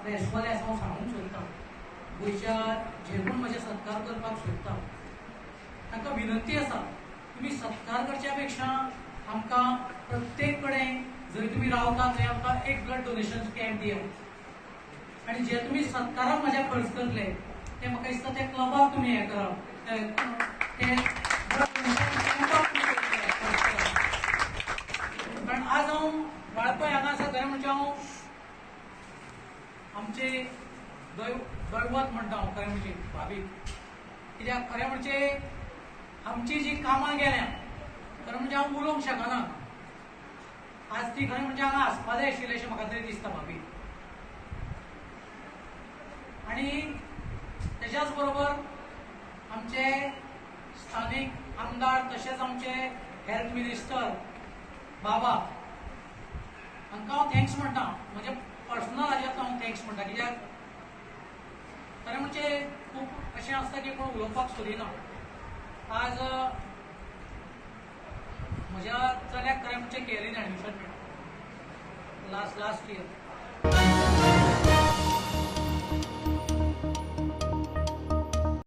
प्रेसवाले आसा हांव सांगूंक सोदतां, गोंयच्या जे कोण म्हजे सत्कार करपाक सोदता तांकां विनंती आसा, तुमी सत्कार करच्या पेक्षा आमकां प्रत्येक कडेन जरी तुमी रावता थंय आमकां एक ब्लड डोनेशन कॅम्प दियात आनी जे तुमी सत्काराक म्हज्या खर्च करतले ते म्हाका दिसता ते क्लबाक तुमी हें करप, कारण आज हांव वाळपय हांगा आसा खरें म्हणजे हांव आमचे दैवत म्हणटा हांव खरें म्हणजे भाभीक, कित्याक खरें म्हणजे आमची जी कामां गेल्या खरें म्हणजे हांव उलोवंक शकना, आज ती खरें म्हणजे हांगा आसपा जाय आशिल्लें अशें म्हाका तरी दिसता भाभीक. आनी तेच्याच बरोबर आमचे स्थानीक आमदार तशेंच आमचे हेल्थ मिनिस्टर बाबा हांकां हांव थँक्स म्हणटा, म्हणजे पर्सनल हाज्यातून हांव थँक्स म्हणटा, कित्याक खरें म्हणजे खूब अशें आसता की कोण उलोवपाक सोदिना. आज म्हज्या चल्याक खरें म्हणजे केरीन एडमिशन मेळ्ळें लास्ट इयर